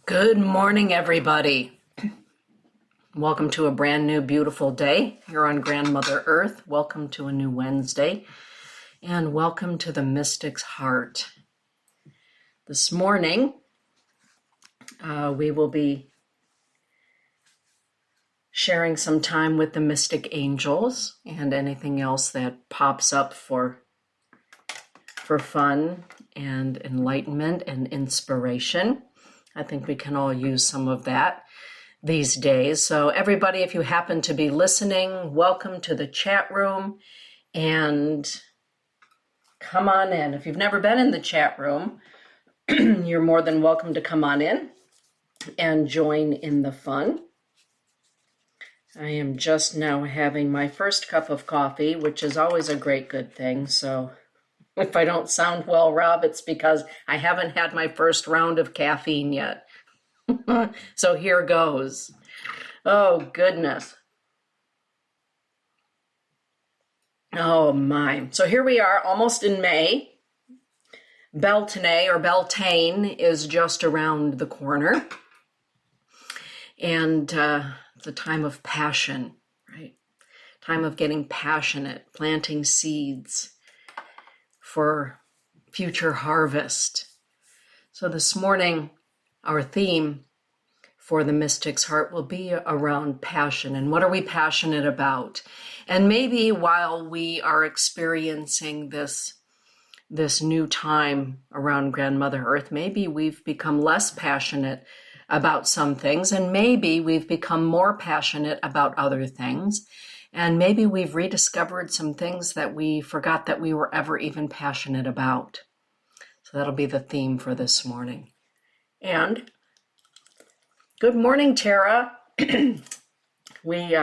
Good morning, everybody. Welcome to a brand new, beautiful day here on Grandmother Earth. Welcome to a new Wednesday, and welcome to the Mystic's Heart. This morning, we will be sharing some time with the Mystic Angels and anything else that pops up for fun and enlightenment and inspiration. I think we can all use some of that these days. So everybody, if you happen to be listening, welcome to the chat room and come on in. If you've never been in the chat room, you're more than welcome to come on in and join in the fun. I am just now having my first cup of coffee, which is always a great good thing. So if I don't sound well, Rob, it's because I haven't had my first round of caffeine yet. So here goes. Oh, goodness. Oh, my. So here we are, almost in May. Beltane or Beltane is just around the corner. And it's a time of passion, right? Time of getting passionate, planting seeds for future harvest. So this morning, our theme for the Mystic's Heart will be around passion. And what are we passionate about? And maybe while we are experiencing this new time around Grandmother Earth, maybe we've become less passionate about some things, and maybe we've become more passionate about other things. And maybe we've rediscovered some things that we forgot that we were ever even passionate about. So that'll be the theme for this morning. And good morning, Tara. We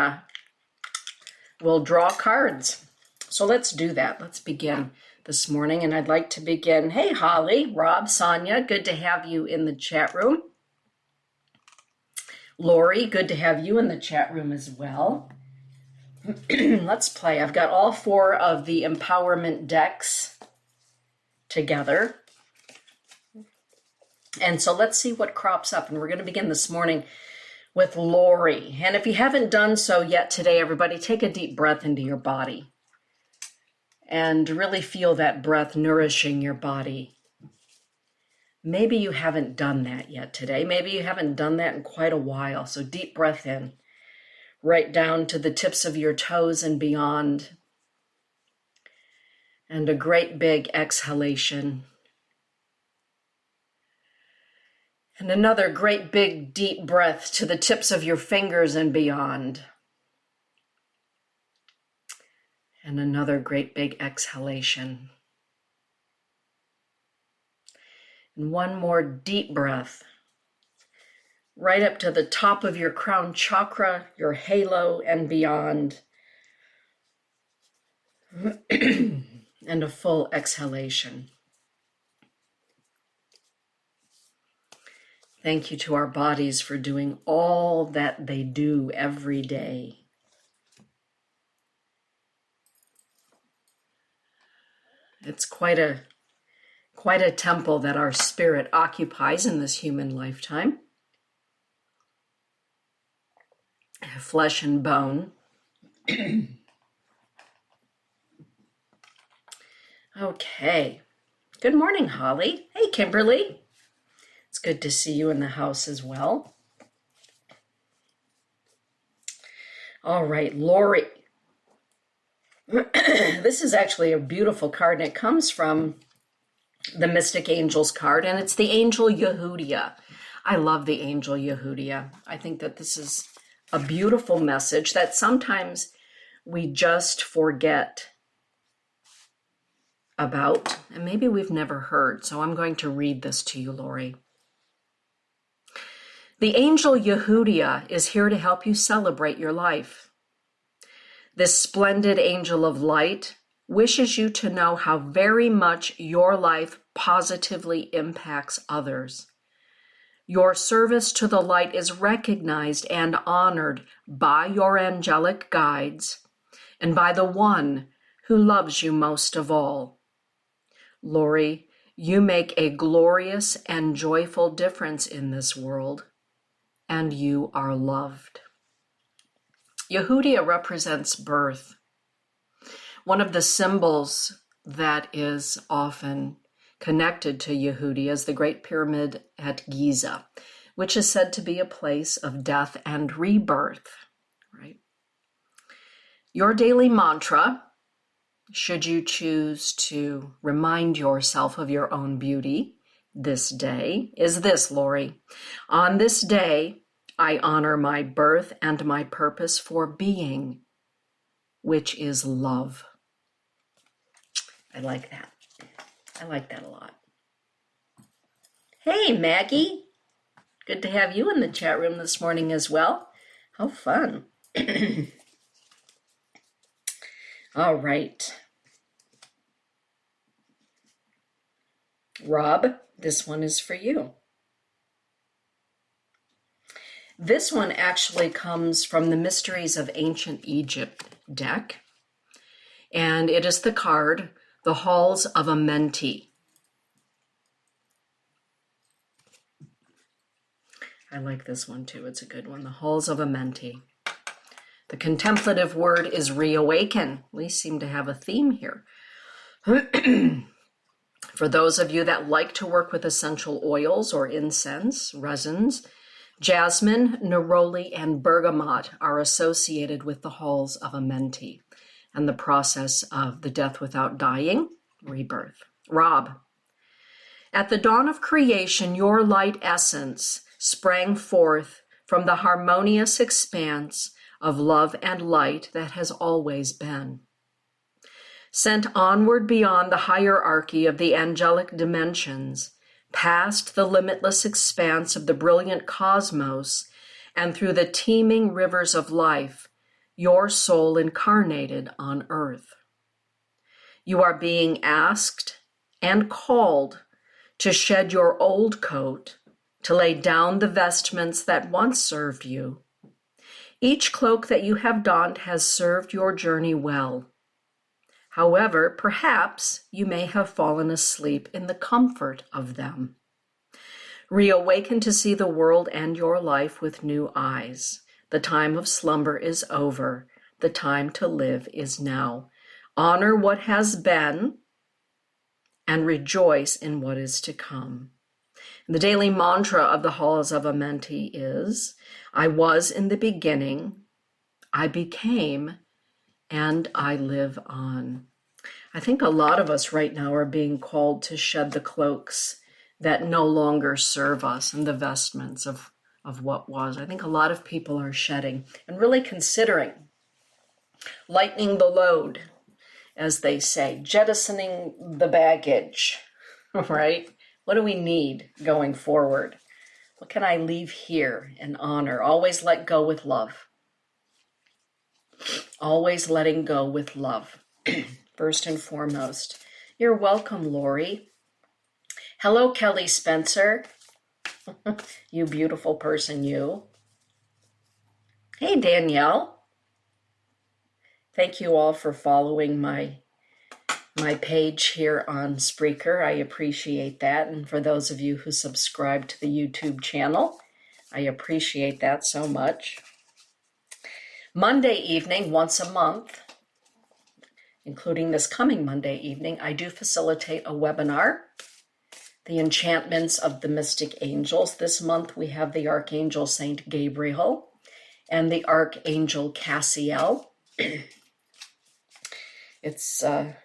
will draw cards. So let's do that. Let's begin this morning. And I'd like to begin. Hey, Holly, Rob, Sonia, good to have you in the chat room. Lori, good to have you in the chat room as well. Let's play. I've got all four of the empowerment decks together. And so let's see what crops up. And we're going to begin this morning with Lori. And if you haven't done so yet today, everybody, take a deep breath into your body and really feel that breath nourishing your body. Maybe you haven't done that yet today. Maybe you haven't done that in quite a while. So deep breath in, right down to the tips of your toes and beyond. And a great big exhalation. And another great big deep breath to the tips of your fingers and beyond. And another great big exhalation. And one more deep breath. Right up to the top of your crown chakra, your halo and beyond. And a full exhalation. Thank you to our bodies for doing all that they do every day. It's quite a temple that our spirit occupies in this human lifetime. Flesh and bone. Okay. Good morning, Holly. Hey, Kimberly. It's good to see you in the house as well. All right, Lori. This is actually a beautiful card, and it comes from the Mystic Angels card, and it's the Angel Yehudia. I love the Angel Yehudia. I think that this is a beautiful message that sometimes we just forget about, and maybe we've never heard. So I'm going to read this to you, Lori. The Angel Yehudia is here to help you celebrate your life. This splendid angel of light wishes you to know how very much your life positively impacts others. Your service to the light is recognized and honored by your angelic guides and by the one who loves you most of all. Lori, You make a glorious and joyful difference in this world, and you are loved. Yehudia represents birth. One of the symbols that is often connected to Yehudia is the Great Pyramid at Giza, which is said to be a place of death and rebirth, right? Your daily mantra, should you choose to remind yourself of your own beauty this day, is this, Lori. On this day, I honor my birth and my purpose for being, which is love. I like that. I like that a lot. Hey, Maggie. Good to have you in the chat room this morning as well. How fun. All right. Rob, this one is for you. This one actually comes from the Mysteries of Ancient Egypt deck, and it is the card, The Halls of Amenti. I like this one too. It's a good one. The Halls of Amenti. The contemplative word is reawaken. We seem to have a theme here. For those of you that like to work with essential oils or incense, resins, jasmine, neroli, and bergamot are associated with the halls of Amenti and the process of the death without dying, rebirth. Rob, at the dawn of creation, your light essence sprang forth from the harmonious expanse of love and light that has always been. Sent onward beyond the hierarchy of the angelic dimensions, past the limitless expanse of the brilliant cosmos, and through the teeming rivers of life, your soul incarnated on earth. You are being asked and called to shed your old coat, to lay down the vestments that once served you. Each cloak that you have donned has served your journey well. However, perhaps you may have fallen asleep in the comfort of them. Reawaken to see the world and your life with new eyes. The time of slumber is over. The time to live is now. Honor what has been and rejoice in what is to come. The daily mantra of the Halls of Amenti is, I was in the beginning, I became, and I live on. I think a lot of us right now are being called to shed the cloaks that no longer serve us and the vestments of what was. I think a lot of people are shedding and really considering lightening the load, as they say, jettisoning the baggage, right? What do we need going forward? What can I leave here in honor? Always let go with love. Always letting go with love, first and foremost. You're welcome, Lori. Hello, Kelly Spencer. You beautiful person, you. Hey, Danielle. Thank you all for following my page here on Spreaker. I appreciate that. And for those of you who subscribe to the YouTube channel, I appreciate that so much. Monday evening, once a month, including this coming Monday evening, I do facilitate a webinar, The Enchantments of the Mystic Angels. This month we have the Archangel Saint Gabriel and the Archangel Cassiel. It's a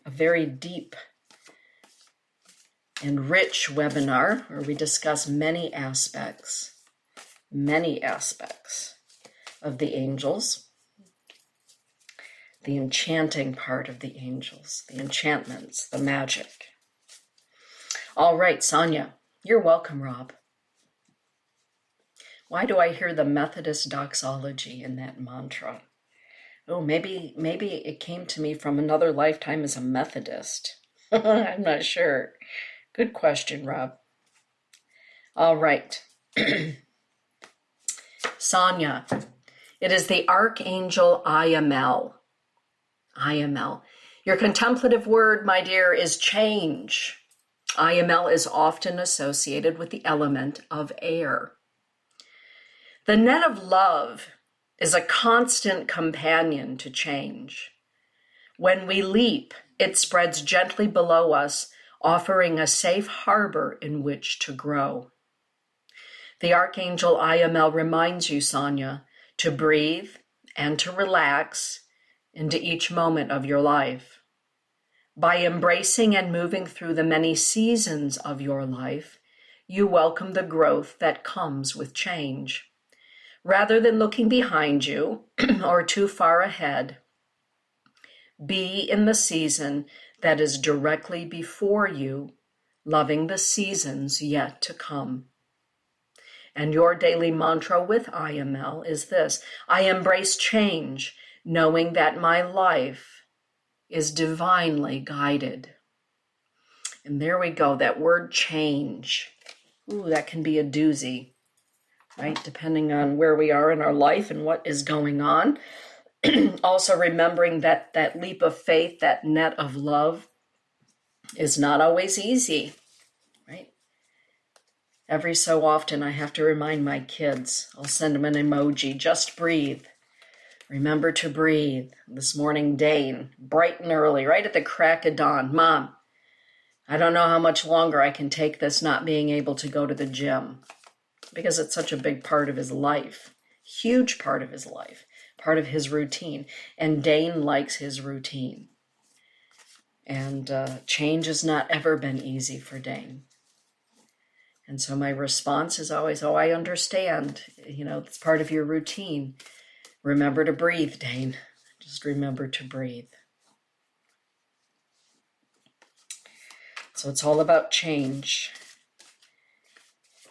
very deep and rich webinar where we discuss many aspects of the angels, the enchanting part of the angels, the enchantments, the magic. All right, Sonia, you're welcome, Rob. Why do I hear the Methodist doxology in that mantra? Oh, maybe it came to me from another lifetime as a Methodist. I'm not sure. Good question, Rob. All right. Sonia, it is the Archangel IML. IML. Your contemplative word, my dear, is change. IML is often associated with the element of air. The net of love is a constant companion to change. When we leap, it spreads gently below us, offering a safe harbor in which to grow. The Archangel IML reminds you, Sonia, to breathe and to relax into each moment of your life. By embracing and moving through the many seasons of your life, you welcome the growth that comes with change. Rather than looking behind you or too far ahead, be in the season that is directly before you, loving the seasons yet to come. And your daily mantra with IML is this: I embrace change, knowing that my life is divinely guided. And there we go, that word change. Ooh, that can be a doozy, right? Depending on where we are in our life and what is going on. Also remembering that that leap of faith, that net of love, is not always easy, right? Every so often I have to remind my kids, I'll send them an emoji, just breathe. Remember to breathe. This morning, Dane, bright and early, right at the crack of dawn. Mom, I don't know how much longer I can take this not being able to go to the gym, because it's such a big part of his life, huge part of his life, part of his routine. And Dane likes his routine. And change has not ever been easy for Dane. And so my response is always, oh, I understand. You know, it's part of your routine. Remember to breathe, Dane. Just remember to breathe. So it's all about change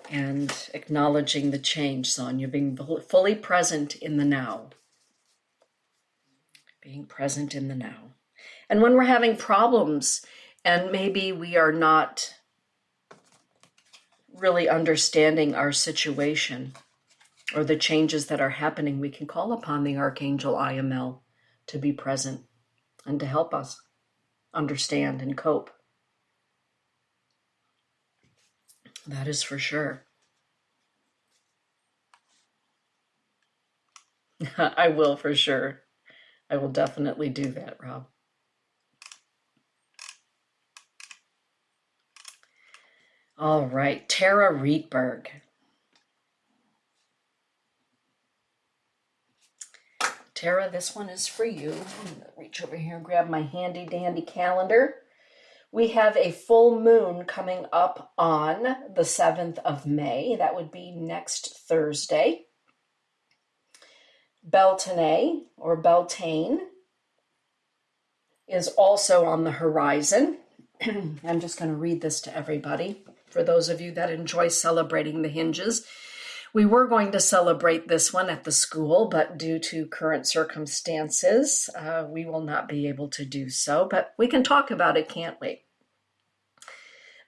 and acknowledging the change, Sonia, being fully present in the now. Being present in the now. And when we're having problems and maybe we are not really understanding our situation or the changes that are happening, we can call upon the Archangel IML to be present and to help us understand and cope. That is for sure. I will for sure. I will definitely do that, Rob. All right, Tara Rietberg. Tara, this one is for you. I'm going to reach over here and grab my handy dandy calendar. We have a full moon coming up on the 7th of May. That would be next Thursday. Beltane or Beltane is also on the horizon. I'm just going to read this to everybody. For those of you that enjoy celebrating the hinges, we were going to celebrate this one at the school, but due to current circumstances, we will not be able to do so. But we can talk about it, can't we?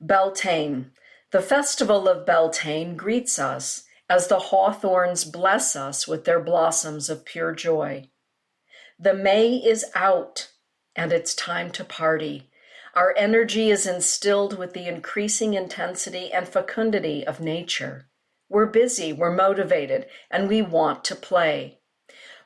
Beltane. The festival of Beltane greets us as the hawthorns bless us with their blossoms of pure joy. The May is out, and it's time to party. Our energy is instilled with the increasing intensity and fecundity of nature. We're busy, we're motivated, and we want to play.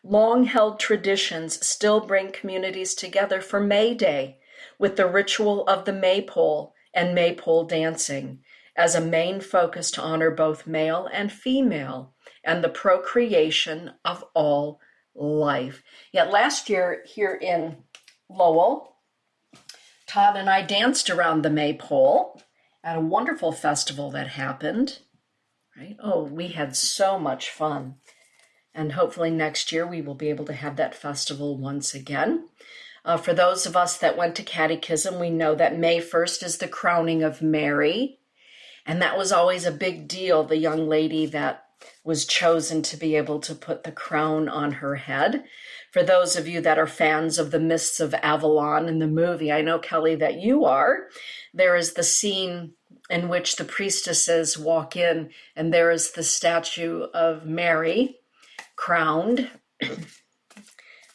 Long-held traditions still bring communities together for May Day, with the ritual of the maypole and maypole dancing as a main focus to honor both male and female and the procreation of all life. Yet last year here in Lowell, Todd and I danced around the maypole at a wonderful festival that happened. Right? Oh, we had so much fun. And hopefully next year we will be able to have that festival once again. For those of us that went to catechism, we know that May 1st is the crowning of Mary. And that was always a big deal, the young lady that was chosen to be able to put the crown on her head. For those of you that are fans of the Mists of Avalon in the movie, I know, Kelly, that you are, there is the scene in which the priestesses walk in, and there is the statue of Mary crowned.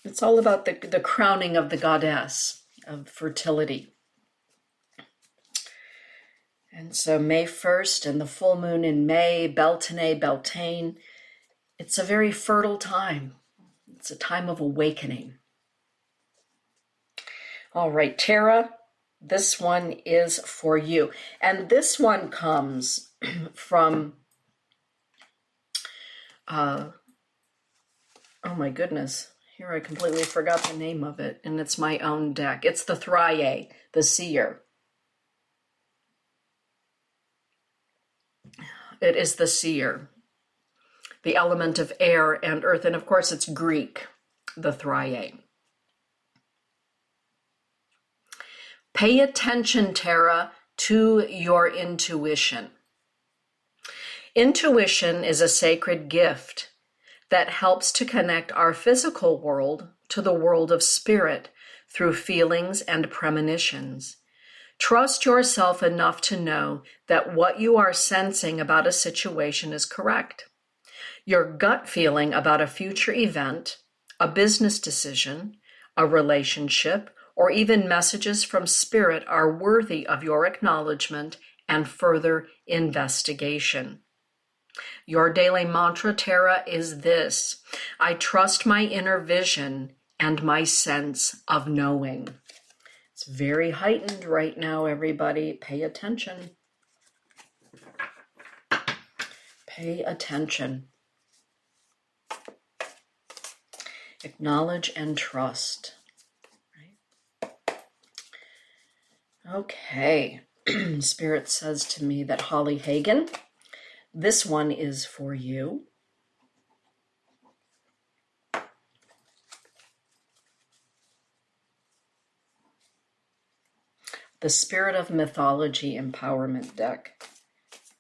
It's all about the crowning of the goddess of fertility. And so May 1st and the full moon in May, Beltane, Beltane, it's a very fertile time. It's a time of awakening. All right, Tara, this one is for you. And this one comes from, oh my goodness, here I completely forgot the name of it, and it's my own deck. It's the Thryae, the Seer. It is the Seer, the element of air and earth, and of course it's Greek, the Thryae. Pay attention, Tara, to your intuition. Intuition is a sacred gift that helps to connect our physical world to the world of spirit through feelings and premonitions. Trust yourself enough to know that what you are sensing about a situation is correct. Your gut feeling about a future event, a business decision, a relationship, or even messages from spirit are worthy of your acknowledgement and further investigation. Your daily mantra, Tara, is this: I trust my inner vision and my sense of knowing. It's very heightened right now, everybody. Pay attention. Pay attention. Acknowledge and trust. Okay, Spirit says to me that Holly Hagen, this one is for you. The Spirit of Mythology Empowerment deck.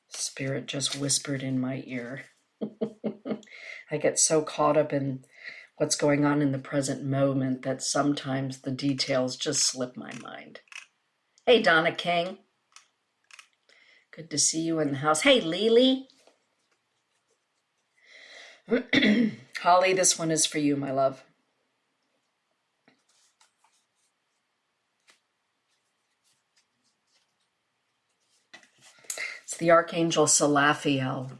Spirit just whispered in my ear. I get so caught up in what's going on in the present moment that sometimes the details just slip my mind. Hey, Donna King. Good to see you in the house. Hey, Lily. Holly, this one is for you, my love. It's the Archangel Salathiel.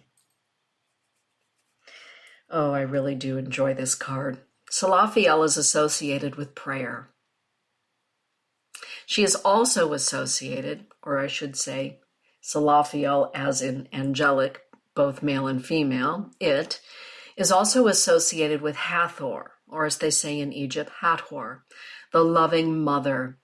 Oh, I really do enjoy this card. Salathiel is associated with prayer. She is also associated, or I should say, Salathiel as in angelic, both male and female, it is also associated with Hathor, or as they say in Egypt, Hathor, the loving mother.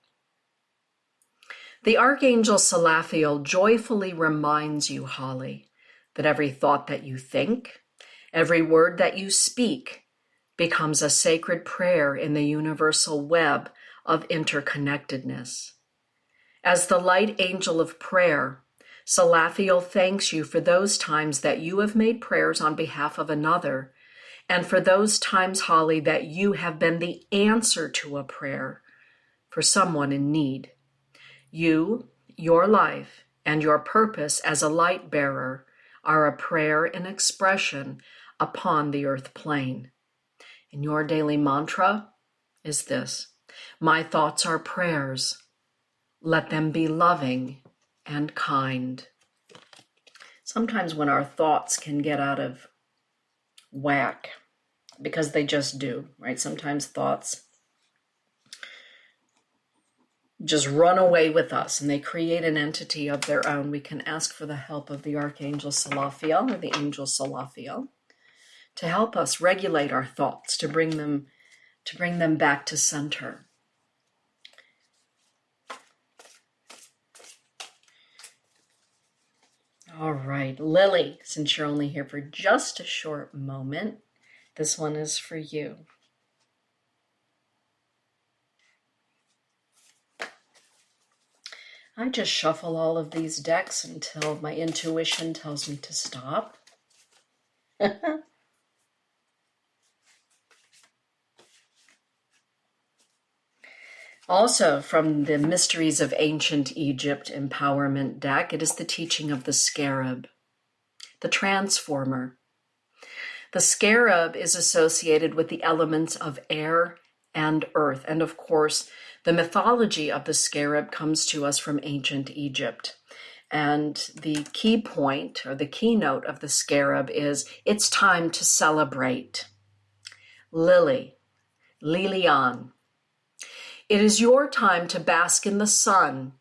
The Archangel Salathiel joyfully reminds you, Holly, that every thought that you think, every word that you speak, becomes a sacred prayer in the universal web of interconnectedness. As the light angel of prayer, Salathiel thanks you for those times that you have made prayers on behalf of another, and for those times, Holly, that you have been the answer to a prayer for someone in need. You, your life, and your purpose as a light bearer are a prayer in expression upon the earth plane. And your daily mantra is this: my thoughts are prayers. Let them be loving and kind. Sometimes when our thoughts can get out of whack, because they just do, right? Sometimes thoughts just run away with us and they create an entity of their own. We can ask for the help of the Archangel Salathiel or the Angel Salathiel to help us regulate our thoughts, to bring them back to center. All right, Lily, since you're only here for just a short moment, this one is for you. I just shuffle all of these decks until my intuition tells me to stop. Also, from the Mysteries of Ancient Egypt Empowerment deck, it is the teaching of the scarab, the transformer. The scarab is associated with the elements of air and earth. And of course, the mythology of the scarab comes to us from ancient Egypt. And the key point or the keynote of the scarab is it's time to celebrate. Lily, Lilian, it is your time to bask in the sun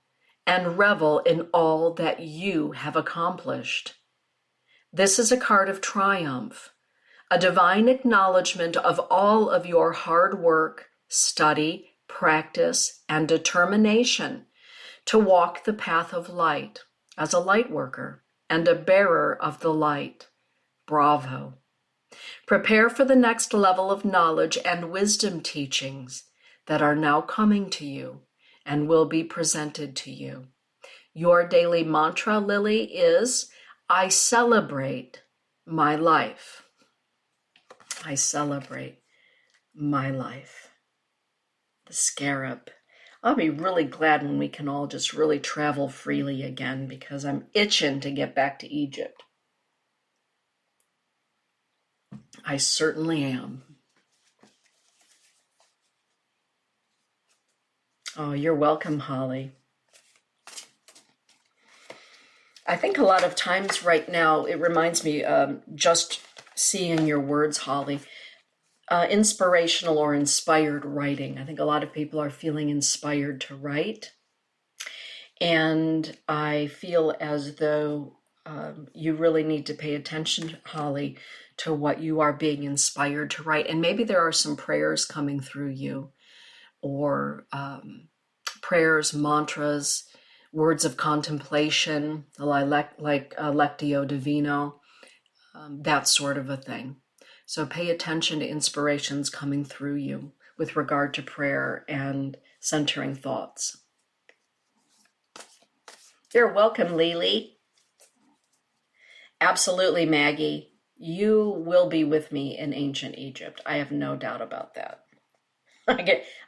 and revel in all that you have accomplished. This is a card of triumph, a divine acknowledgement of all of your hard work, study, practice, and determination to walk the path of light as a light worker and a bearer of the light. Bravo. Prepare for the next level of knowledge and wisdom teachings that are now coming to you and will be presented to you. Your daily mantra, Lily, is, I celebrate my life. I celebrate my life. The scarab. I'll be really glad when we can all just really travel freely again because I'm itching to get back to Egypt. I certainly am. Oh, you're welcome, Holly. I think a lot of times right now, it reminds me, just seeing your words, Holly, inspirational or inspired writing. I think a lot of people are feeling inspired to write. And I feel as though you really need to pay attention, Holly, to what you are being inspired to write. And maybe there are some prayers coming through you, or prayers, mantras, words of contemplation, like Lectio Divino, that sort of a thing. So pay attention to inspirations coming through you with regard to prayer and centering thoughts. You're welcome, Lily. Absolutely, Maggie. You will be with me in ancient Egypt. I have no doubt about that.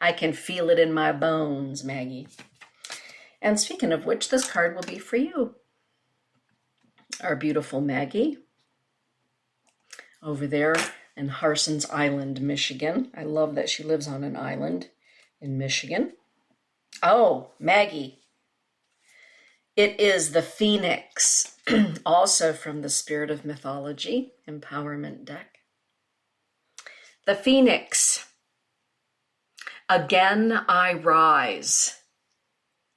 I can feel it in my bones, Maggie. And speaking of which, this card will be for you. Our beautiful Maggie over there in Harson's Island, Michigan. I love that she lives on an island in Michigan. Oh, Maggie. It is the Phoenix, also from the Spirit of Mythology Empowerment deck. The Phoenix. Again I rise.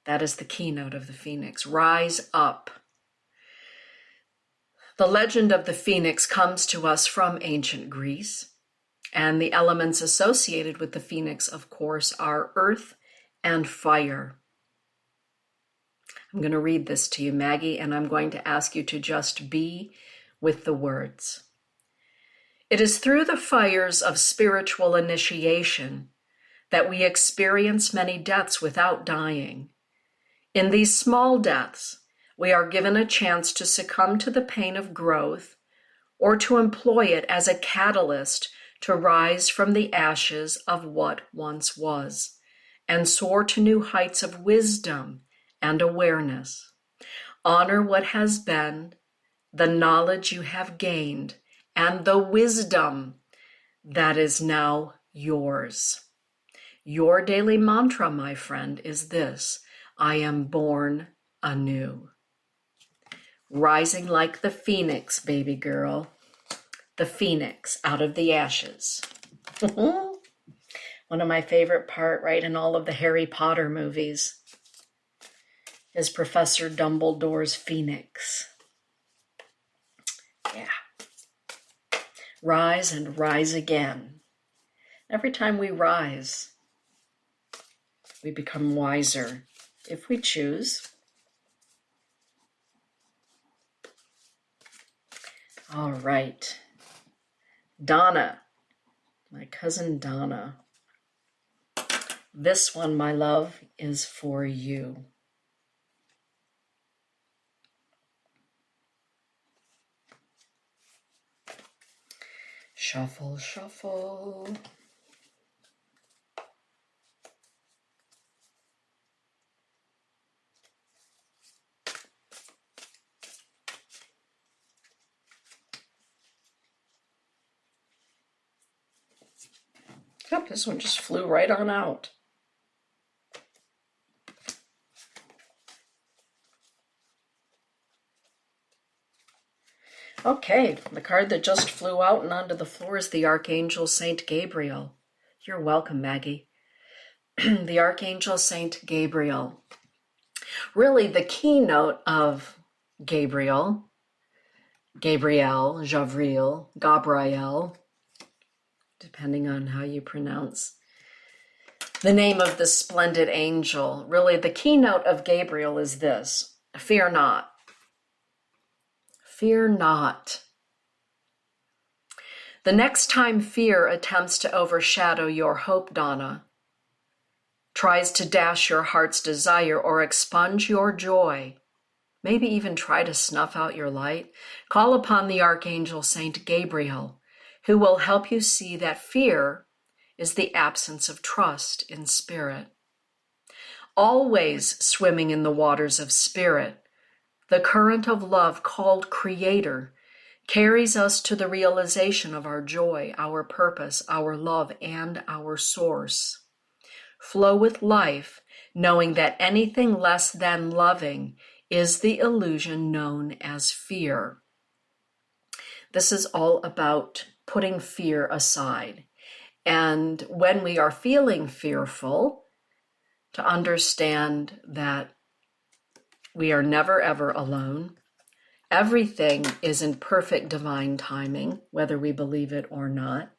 That is the keynote of the Phoenix. Rise up. The legend of the Phoenix comes to us from ancient Greece, and the elements associated with the Phoenix, of course, are earth and fire. I'm going to read this to you, Maggie, and I'm going to ask you to just be with the words. It is through the fires of spiritual initiation that we experience many deaths without dying. In these small deaths, we are given a chance to succumb to the pain of growth or to employ it as a catalyst to rise from the ashes of what once was and soar to new heights of wisdom and awareness. Honor what has been, the knowledge you have gained, and the wisdom that is now yours. Your daily mantra, my friend, is this: I am born anew. Rising like the phoenix, baby girl. The phoenix out of the ashes. One of my favorite part, right, in all of the Harry Potter movies is Professor Dumbledore's phoenix. Yeah. Rise and rise again. Every time we rise, we become wiser if we choose. All right. Donna, my cousin Donna. This one, my love, is for you. Shuffle, shuffle. Oh, this one just flew right on out. Okay, the card that just flew out and onto the floor is the Archangel Saint Gabriel. You're welcome, Maggie. The Archangel Saint Gabriel. Really, the keynote of Gabriel, Gabriel, depending on how you pronounce the name of the splendid angel. Really, the keynote of Gabriel is this: fear not. Fear not. The next time fear attempts to overshadow your hope, Donna, tries to dash your heart's desire or expunge your joy, maybe even try to snuff out your light, call upon the Archangel Saint Gabriel, who will help you see that fear is the absence of trust in spirit. Always swimming in the waters of spirit, the current of love called Creator carries us to the realization of our joy, our purpose, our love, and our source. Flow with life, knowing that anything less than loving is the illusion known as fear. This is all about putting fear aside. And when we are feeling fearful, to understand that we are never, ever alone. Everything is in perfect divine timing, whether we believe it or not.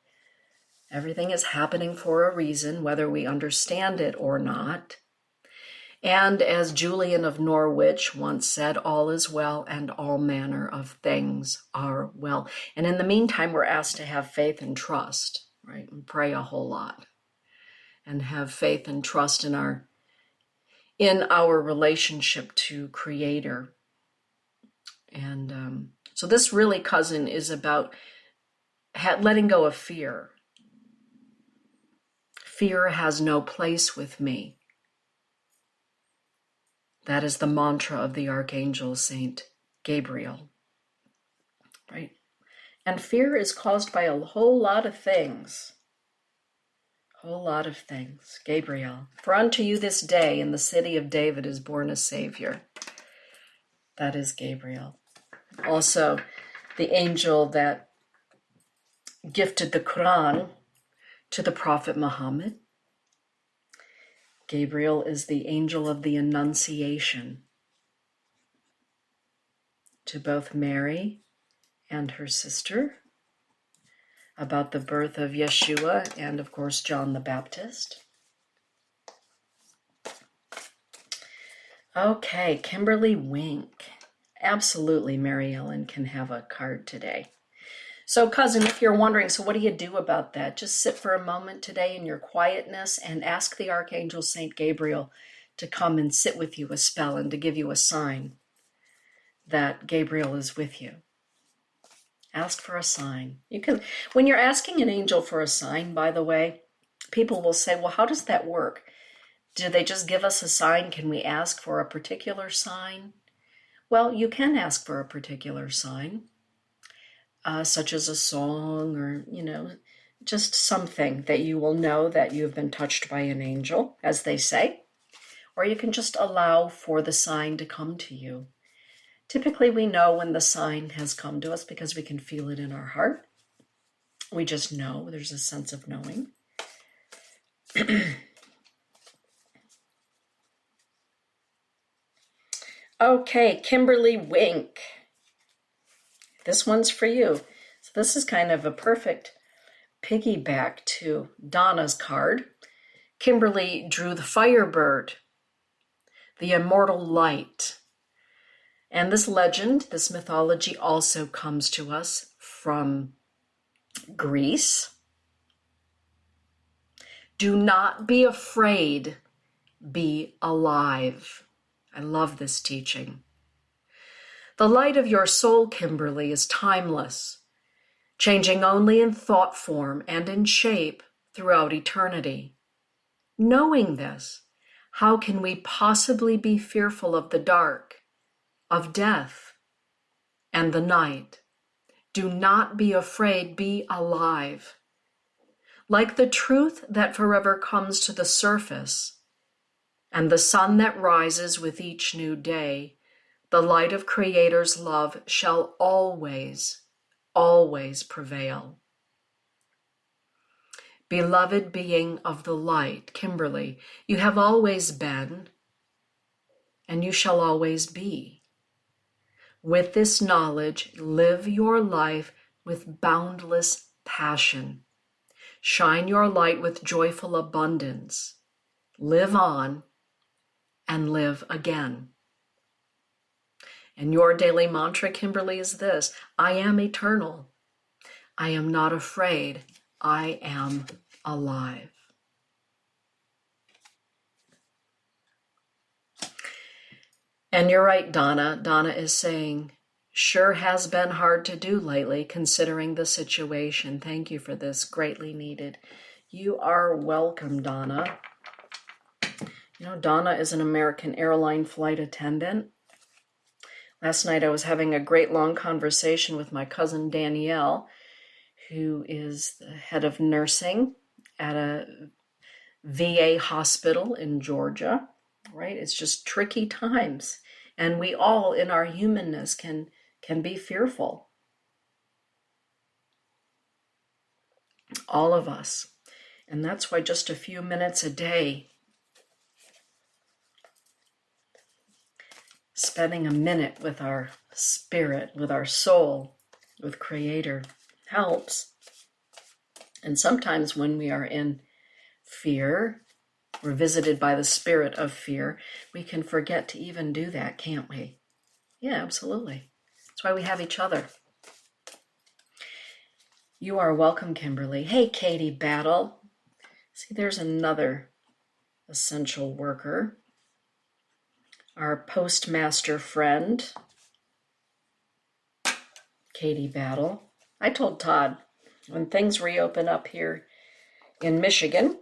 Everything is happening for a reason, whether we understand it or not. And as Julian of Norwich once said, all is well and all manner of things are well. And in the meantime, we're asked to have faith and trust, right? And pray a whole lot. And have faith and trust in our relationship to Creator. And so this really, cousin, is about letting go of fear. Fear has no place with me. That is the mantra of the Archangel Saint Gabriel, right? And fear is caused by a whole lot of things. Whole lot of things. Gabriel, for unto you this day in the city of David is born a Savior. That is Gabriel. Also, the angel that gifted the Quran to the Prophet Muhammad. Gabriel is the angel of the Annunciation to both Mary and her sister about the birth of Yeshua and, of course, John the Baptist. Okay, Kimberly Wink. Absolutely, Mary Ellen can have a card today. So, cousin, if you're wondering, so what do you do about that? Just sit for a moment today in your quietness and ask the Archangel Saint Gabriel to come and sit with you a spell and to give you a sign that Gabriel is with you. Ask for a sign. You can, when you're asking an angel for a sign, by the way, people will say, well, how does that work? Do they just give us a sign? Can we ask for a particular sign? Well, you can ask for a particular sign, such as a song or, just something that you will know that you have been touched by an angel, as they say. Or you can just allow for the sign to come to you. Typically, we know when the sign has come to us because we can feel it in our heart. We just know. There's a sense of knowing. Okay, Kimberly Wink. This one's for you. So this is kind of a perfect piggyback to Donna's card. Kimberly drew the Firebird, the immortal light. And this legend, this mythology also comes to us from Greece. Do not be afraid, be alive. I love this teaching. The light of your soul, Kimberly, is timeless, changing only in thought form and in shape throughout eternity. Knowing this, how can we possibly be fearful of the dark, of death, and the night? Do not be afraid, be alive. Like the truth that forever comes to the surface, and the sun that rises with each new day, The light of Creator's love shall always, always prevail. Beloved being of the light, Kimberly, you have always been, and you shall always be. With this knowledge, live your life with boundless passion. Shine your light with joyful abundance. Live on and live again. And your daily mantra, Kimberly, is this: I am eternal. I am not afraid. I am alive. And you're right, Donna. Donna is saying, sure has been hard to do lately, considering the situation. Thank you for this, greatly needed. You are welcome, Donna. You know, Donna is an American airline flight attendant. Last night I was having a great long conversation with my cousin Danielle, who is the head of nursing at a VA hospital in Georgia, right? It's just tricky times. And we all, in our humanness, can be fearful. All of us. And that's why just a few minutes a day, spending a minute with our spirit, with our soul, with Creator, helps. And sometimes when we are in fear, we're visited by the spirit of fear, we can forget to even do that, can't we? Yeah, absolutely. That's why we have each other. You are welcome, Kimberly. Hey, Katie Battle. See, there's another essential worker. Our postmaster friend, Katie Battle. I told Todd, when things reopen up here in Michigan,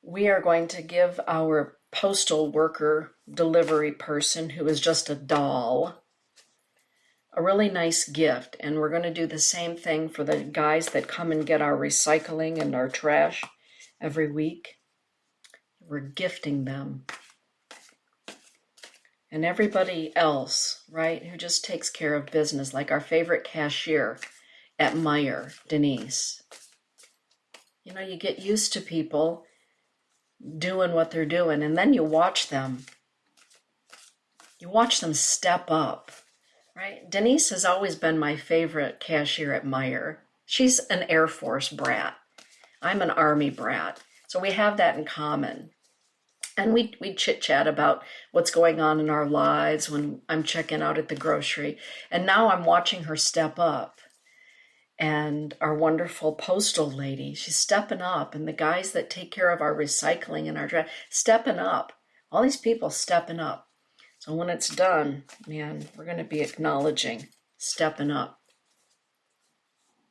we are going to give our postal worker delivery person, who is just a doll, a really nice gift. And we're going to do the same thing for the guys that come and get our recycling and our trash every week. We're gifting them. And everybody else, right, who just takes care of business, like our favorite cashier at Meijer, Denise. You know, you get used to people doing what they're doing, and then you watch them. You watch them step up, right? Denise has always been my favorite cashier at Meijer. She's an Air Force brat. I'm an Army brat. So we have that in common. And we chit-chat about what's going on in our lives when I'm checking out at the grocery. And now I'm watching her step up. And our wonderful postal lady, she's stepping up. And the guys that take care of our recycling and our trash, stepping up. All these people stepping up. So when it's done, man, we're going to be acknowledging stepping up.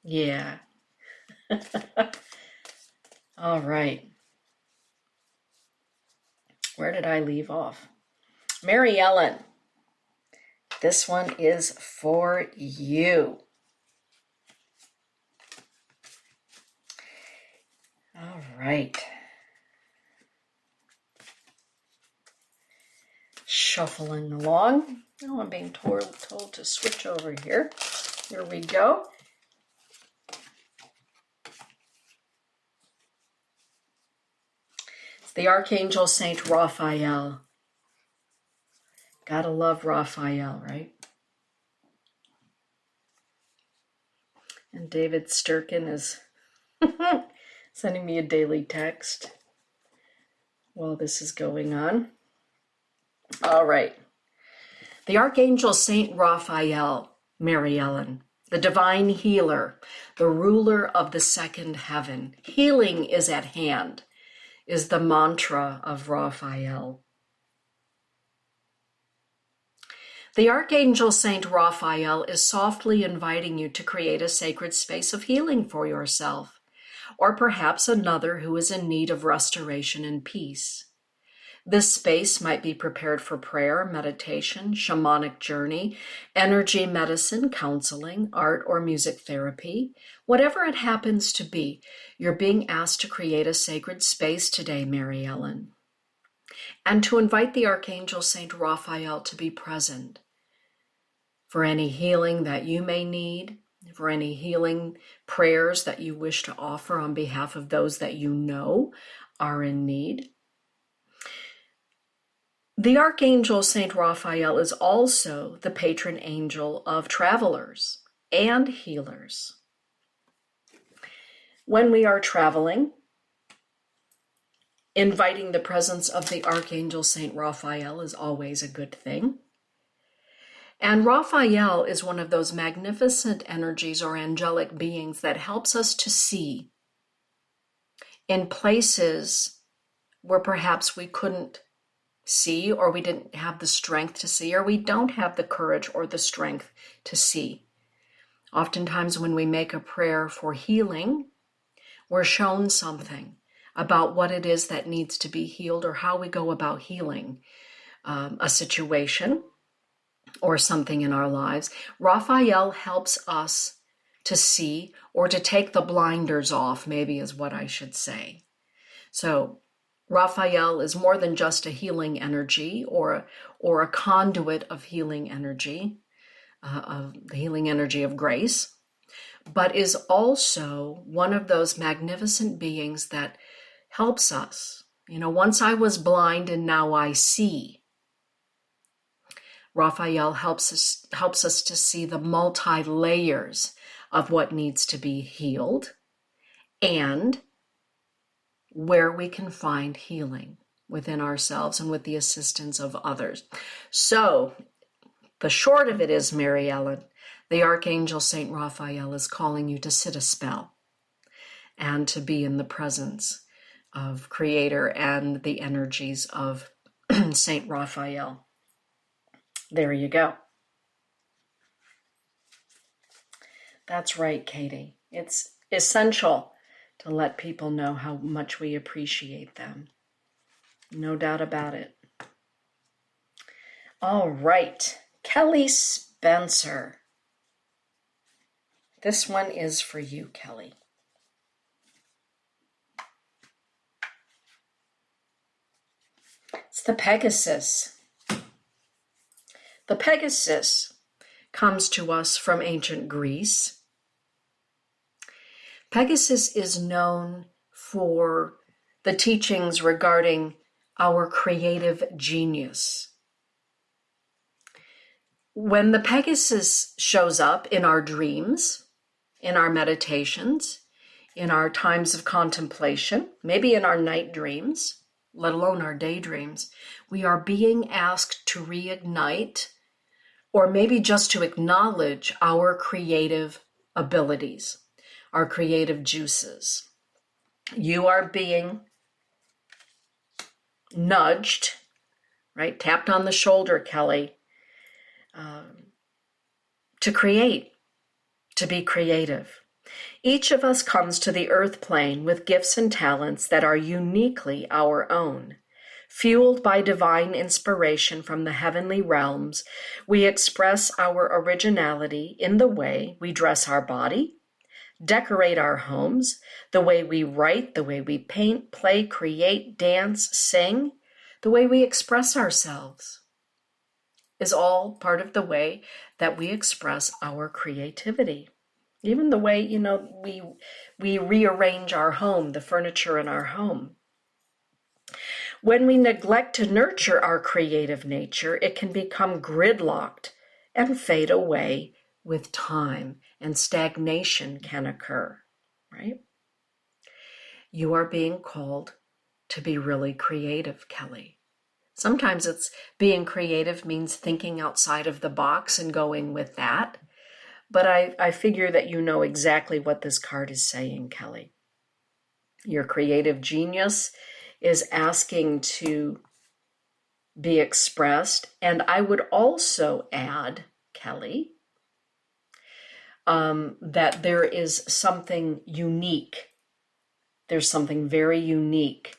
Yeah. All right. Where did I leave off? Mary Ellen, this one is for you. All right. Shuffling along. Oh, I'm being told to switch over here. Here we go. It's the Archangel Saint Raphael. Gotta love Raphael, right? And David Sturkin is sending me a daily text while this is going on. All right. The Archangel Saint Raphael, Mary Ellen, the divine healer, the ruler of the second heaven. Healing is at hand, is the mantra of Raphael. The Archangel Saint Raphael is softly inviting you to create a sacred space of healing for yourself, or perhaps another who is in need of restoration and peace. This space might be prepared for prayer, meditation, shamanic journey, energy medicine, counseling, art or music therapy. Whatever it happens to be, you're being asked to create a sacred space today, Mary Ellen. and to invite the Archangel Saint Raphael to be present for any healing that you may need, for any healing prayers that you wish to offer on behalf of those that you know are in need. The Archangel Saint Raphael is also the patron angel of travelers and healers. When we are traveling, inviting the presence of the Archangel Saint Raphael is always a good thing. And Raphael is one of those magnificent energies or angelic beings that helps us to see in places where perhaps we couldn't see, or we didn't have the strength to see, or we don't have the courage or the strength to see. Oftentimes when we make a prayer for healing, we're shown something about what it is that needs to be healed or how we go about healing a situation or something in our lives. Raphael helps us to see, or to take the blinders off, maybe is what I should say. So Raphael is more than just a healing energy or a conduit of healing energy, of the healing energy of grace, but is also one of those magnificent beings that helps us. You know, once I was blind and now I see. Raphael helps us to see the multi-layers of what needs to be healed and where we can find healing within ourselves and with the assistance of others. So the short of it is, Mary Ellen, the Archangel Saint Raphael is calling you to sit a spell and to be in the presence of Creator and the energies of Saint Raphael. There you go. That's right, Katie. It's essential to let people know how much we appreciate them. No doubt about it. All right, Kelly Spencer. This one is for you, Kelly. It's the Pegasus. The Pegasus comes to us from ancient Greece. Pegasus is known for the teachings regarding our creative genius. When the Pegasus shows up in our dreams, in our meditations, in our times of contemplation, maybe in our night dreams, let alone our daydreams, we are being asked to reignite or maybe just to acknowledge our creative abilities, our creative juices. You are being nudged, right? Tapped on the shoulder, Kelly, to create, to be creative. Each of us comes to the earth plane with gifts and talents that are uniquely our own. Fueled by divine inspiration from the heavenly realms, we express our originality in the way we dress our body, decorate our homes, the way we write, the way we paint, play, create, dance, sing, the way we express ourselves is all part of the way that we express our creativity. Even the way, we rearrange our home, the furniture in our home. When we neglect to nurture our creative nature, it can become gridlocked and fade away with time, and stagnation can occur, right? You are being called to be really creative, Kelly. Sometimes it's being creative means thinking outside of the box and going with that. But I figure that you know exactly what this card is saying, Kelly. Your creative genius is asking to be expressed. And I would also add, Kelly, that there is something unique. There's something very unique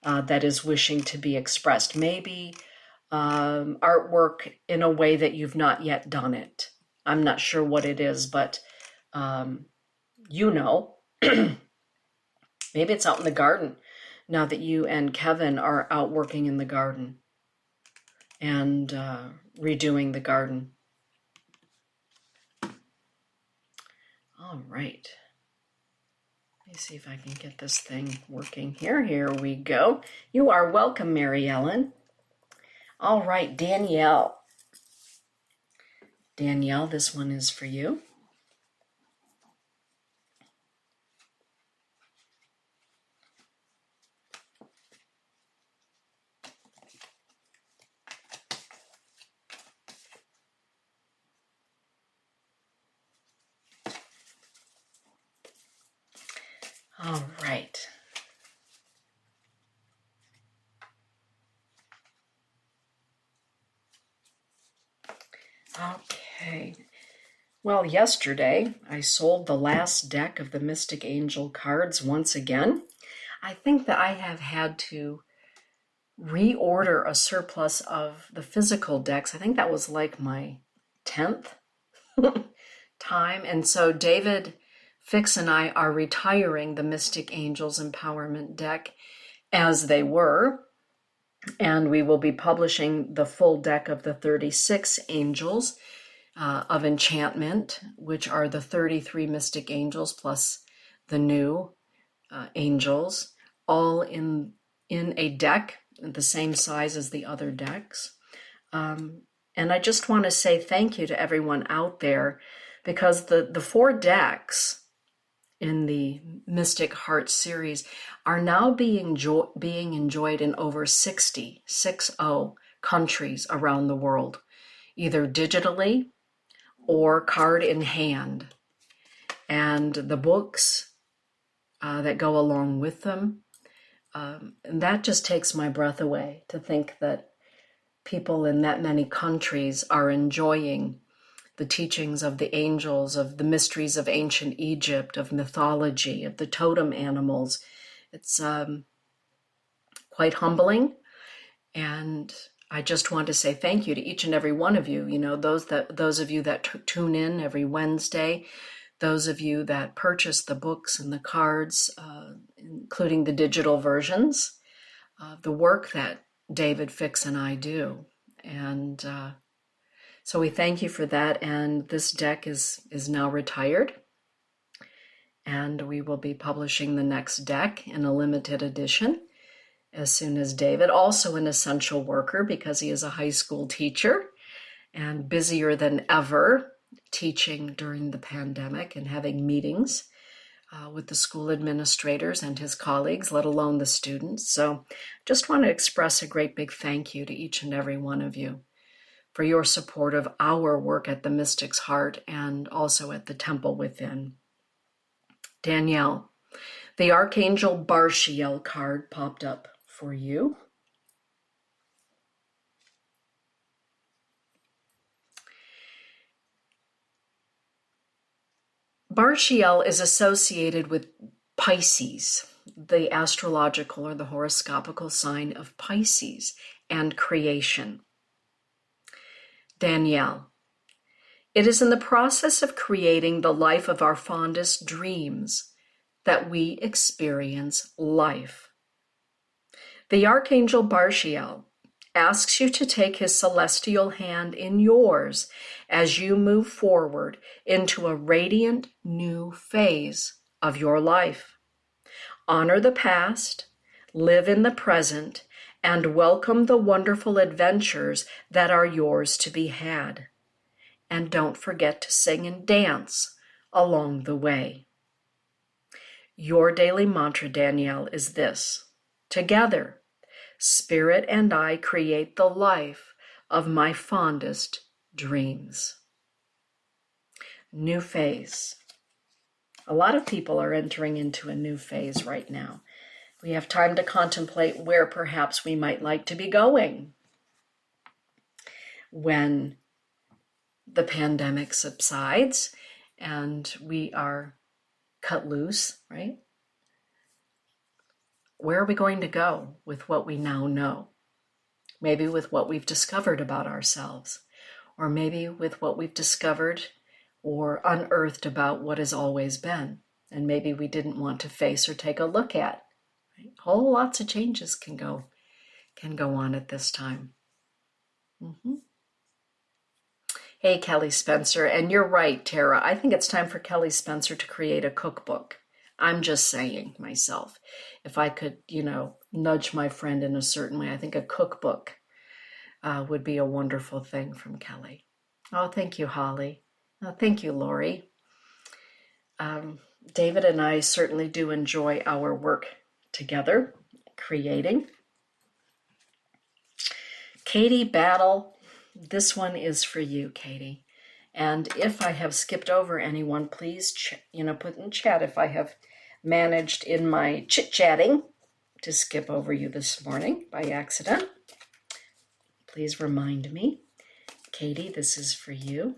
that is wishing to be expressed. Maybe artwork in a way that you've not yet done it. I'm not sure what it is, but maybe it's out in the garden. now that you and Kevin are out working in the garden and redoing the garden. All right. Let me see if I can get this thing working here. Here we go. You are welcome, Mary Ellen. All right, Danielle. Danielle, this one is for you. All right. Okay. Well, yesterday I sold the last deck of the Mystic Angel cards once again. I think that I have had to reorder a surplus of the physical decks. I think that was like my 10th time. And so David Fix and I are retiring the Mystic Angels Empowerment deck as they were. And we will be publishing the full deck of the 36 Angels of Enchantment, which are the 33 Mystic Angels plus the new angels, all in a deck the same size as the other decks. And I just want to say thank you to everyone out there, because the 4 decks in the Mystic Heart series are now being enjoyed in over 60 countries around the world, either digitally or card in hand. And the books that go along with them, and that just takes my breath away to think that people in that many countries are enjoying the teachings of the angels, of the mysteries of ancient Egypt, of mythology, of the totem animals. It's quite humbling. And I just want to say thank you to each and every one of you. You know, those of you that tune in every Wednesday, those of you that purchase the books and the cards, including the digital versions, the work that David Fix and I do. And so we thank you for that. And this deck is now retired. And we will be publishing the next deck in a limited edition as soon as David, also an essential worker because he is a high school teacher and busier than ever teaching during the pandemic and having meetings with the school administrators and his colleagues, let alone the students. So just want to express a great big thank you to each and every one of you for your support of our work at the Mystic's Heart and also at the Temple Within. Danielle, the Archangel Barshiel card popped up for you. Barshiel is associated with Pisces, the astrological or the horoscopical sign of Pisces, and creation. Danielle, it is in the process of creating the life of our fondest dreams that we experience life. The Archangel Barshiel asks you to take his celestial hand in yours as you move forward into a radiant new phase of your life. Honor the past, live in the present, and welcome the wonderful adventures that are yours to be had. And don't forget to sing and dance along the way. Your daily mantra, Danielle, is this: together, Spirit and I create the life of my fondest dreams. New phase. A lot of people are entering into a new phase right now. We have time to contemplate where perhaps we might like to be going when the pandemic subsides and we are cut loose, right? Where are we going to go with what we now know? Maybe with what we've discovered about ourselves, or maybe with what we've discovered or unearthed about what has always been, and maybe we didn't want to face or take a look at. Whole lots of changes can go on at this time. Hey, Kelly Spencer, and you're right, Tara. I think it's time for Kelly Spencer to create a cookbook. I'm just saying myself. If I could, nudge my friend in a certain way, I think a cookbook would be a wonderful thing from Kelly. Oh, thank you, Holly. Thank you, Lori. David and I certainly do enjoy our work together, creating. Katie Battle, this one is for you, Katie. And if I have skipped over anyone, please, put in chat if I have managed in my chit-chatting to skip over you this morning by accident. Please remind me. Katie, this is for you.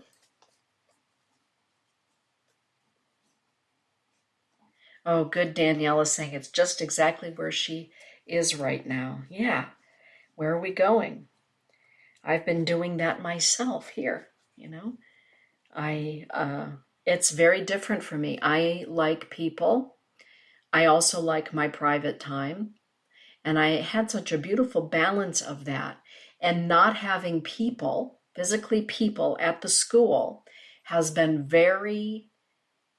Oh, good. Danielle is saying it's just exactly where she is right now. Yeah. Where are we going? I've been doing that myself here, it's very different for me. I like people. I also like my private time. And I had such a beautiful balance of that. And not having people, physically people at the school has been very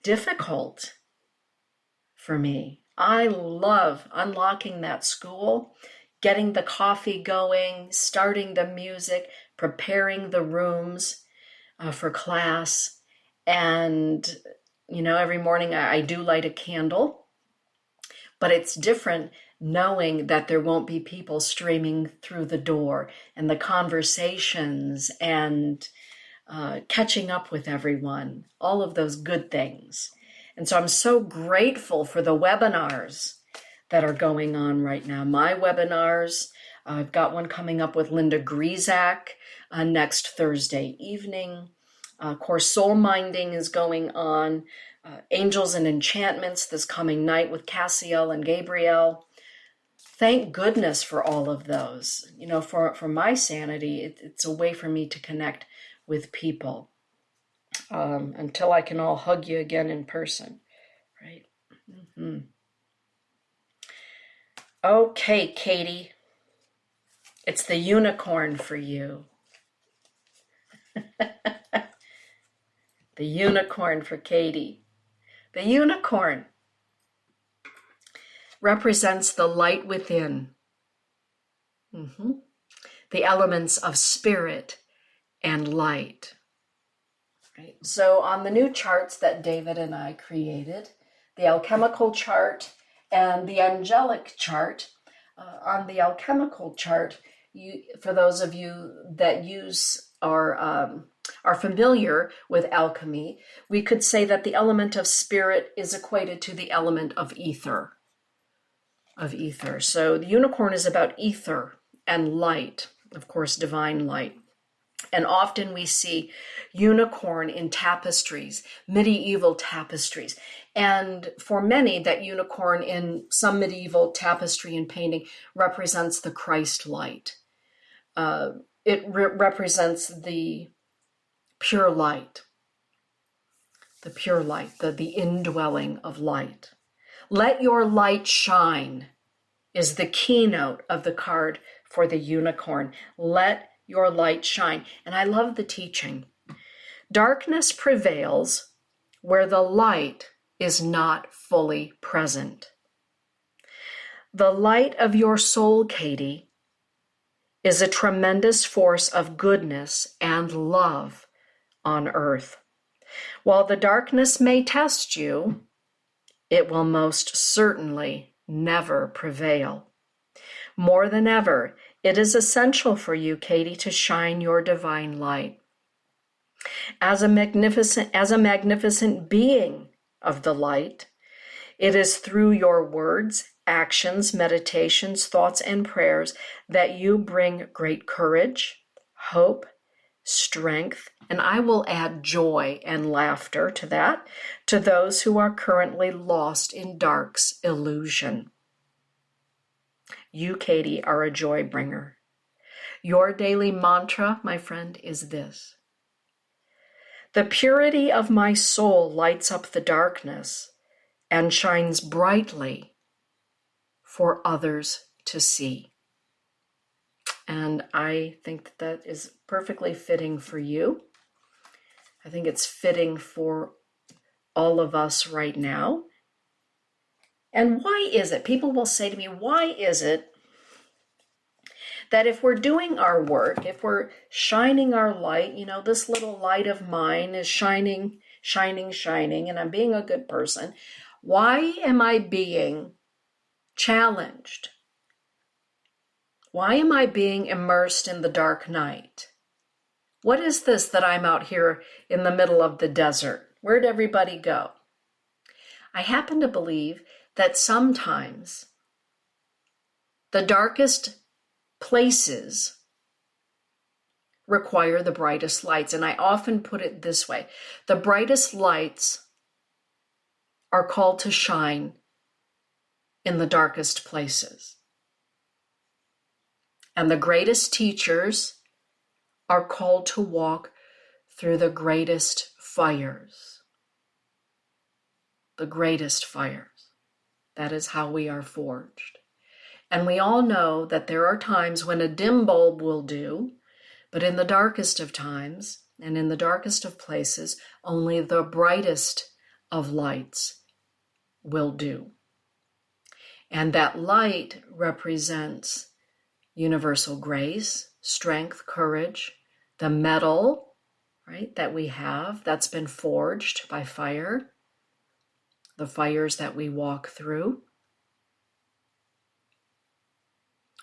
difficult for me. I love unlocking that school, getting the coffee going, starting the music, preparing the rooms for class. And, every morning I do light a candle, but it's different knowing that there won't be people streaming through the door, and the conversations and catching up with everyone, all of those good things. And so I'm so grateful for the webinars that are going on right now. My webinars, I've got one coming up with Linda Griezak next Thursday evening. Of course, Soul Minding is going on. Angels and Enchantments this coming night with Cassiel and Gabrielle. Thank goodness for all of those. For my sanity, it's a way for me to connect with people until I can all hug you again in person, right? Okay, Katie, it's the unicorn for you. The unicorn for Katie. The unicorn represents the light within, the elements of spirit and light. Right? So on the new charts that David and I created, the alchemical chart and the angelic chart, on the alchemical chart, for those of you that are familiar with alchemy, we could say that the element of spirit is equated to the element of ether. So the unicorn is about ether and light, of course, divine light. And often we see unicorn in tapestries, medieval tapestries. And for many, that unicorn in some medieval tapestry and painting represents the Christ light. It represents the pure light, the indwelling of light. Let your light shine is the keynote of the card for the unicorn. Let your light shine. And I love the teaching. Darkness prevails where the light is not fully present. The light of your soul, Katie, is a tremendous force of goodness and love on earth. While the darkness may test you, it will most certainly never prevail. More than ever, it is essential for you, Katie, to shine your divine light. As a magnificent being of the light, it is through your words, actions, meditations, thoughts, and prayers that you bring great courage, hope, strength, and I will add joy and laughter to that, to those who are currently lost in dark's illusion. You, Katie, are a joy bringer. Your daily mantra, my friend, is this: the purity of my soul lights up the darkness and shines brightly for others to see. And I think that that is perfectly fitting for you. I think it's fitting for all of us right now. And why is it? People will say to me, why is it that if we're doing our work, if we're shining our light, this little light of mine is shining, and I'm being a good person, why am I being challenged? Why am I being immersed in the dark night? What is this that I'm out here in the middle of the desert? Where'd everybody go? I happen to believe that sometimes the darkest places require the brightest lights. And I often put it this way: the brightest lights are called to shine in the darkest places. And the greatest teachers are called to walk through the greatest fires. The greatest fires. That is how we are forged. And we all know that there are times when a dim bulb will do, but in the darkest of times and in the darkest of places, only the brightest of lights will do. And that light represents universal grace, strength, courage, the metal, right, that we have that's been forged by fire, the fires that we walk through.